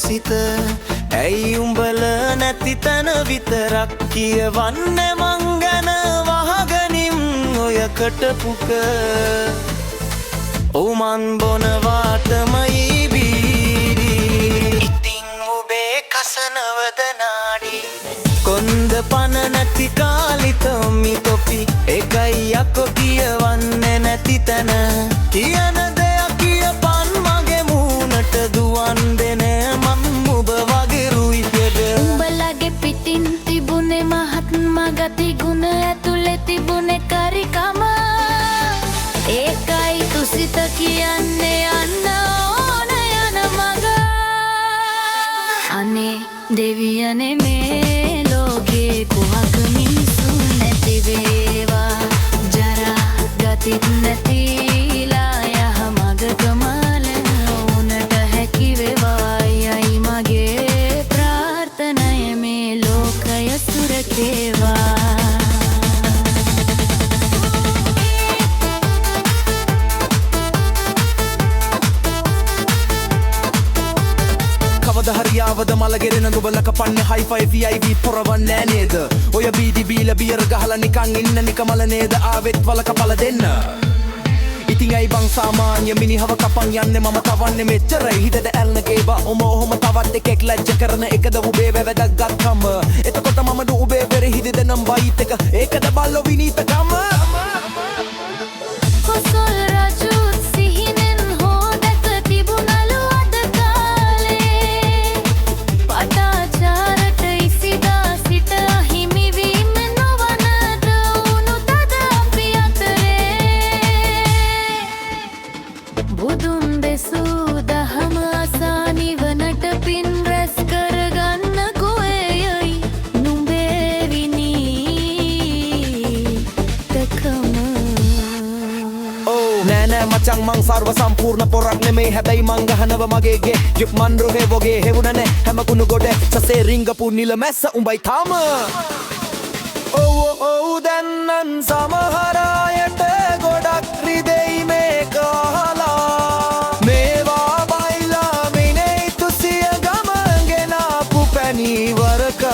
සිත ඇයි උඹල නැති තැන විතරක් කියවන්නේ මං ගැන වහගනිම් ඔයකට පුක ඔව් මන් බොනවාටමයි බීරි ඉතින් ඔබේ කසනවද නාඩි කොන්ද පන නැති කාලිතොමි තොපි එකයි යකෝ කියවන්නේ නැති තැන කියන දෙයක් කියපන් මගේ මූණට දුවන් දෙන මම ඔබ වගේ රුයිද උඹලගේ පිටින් තිබුණේ මහත්මා ගති ගුණ ඇතුලේ තිබුණේ කාරිකම ඒකයි තුසිත කියන්නේ යන්න ඕන යන මග අනේ දෙවියනේ මේ ලෝකේ කුහක මිනිසුන් නැති වේවා ජරා ගතිත් නැතිලා යහ මග ගමන ඕනට හැකි වේවා යයි මගේ ප්‍රාර්ථනය මේ ලෝකය සුරකේවා හරියාවද මලගෙරෙන නුබල කපන්නේ හයිෆයි VIP පොරවන්නේ නේද ඔය බීඩි බීල බියර ගහලා නිකන් ඉන්න නිකමල නේද ආවෙත් වල කපල දෙන්න ඉතින් ඇයි බං සාමාන්‍ය මිනිහව කපන් යන්නේ මම තවන්නේ මෙච්චරයි හිතට ඇල්න ගේවා ඔහොම තවත් එකෙක් ලැජ්ජ කරන එකද උබේ වැවැදක් ගත්කම එතකොට මම දු උබේ පෙරහිද දෙනම් බයිත් එක ඒකද බල්ලෝ විනීතකම කොසල් රජුත් සිහිනෙන් හොදක තිබුණලු අද කාලේ පටාචාරට ඉසිදා සිට හිමිවීම නොවනද වුණු තද අපි අතරේ බුදුන් දෙසූ දහම අසා නිවනට පින් රැස් කරගන්න කොයයි නුඹේ විනීතකම නෑ මචං මං සර්ව සම්පූර්ණ පොරක් නෙමේ හැබැයි මං ගහනව මගේ ගේ ජිප් මන් රොහේ වගේ හෙවුණ නෑ හැම කුණු ගොඩ සසේ රිංගපු නිල මැස්ස උඹයි තාම ඔව් දැන් නම් සමහර අයට ගොඩක් රිදෙයි මේක අහලා මේවා බයිලා මිනේ තුසිය ගමන් ගෙනාපු පැණිවරක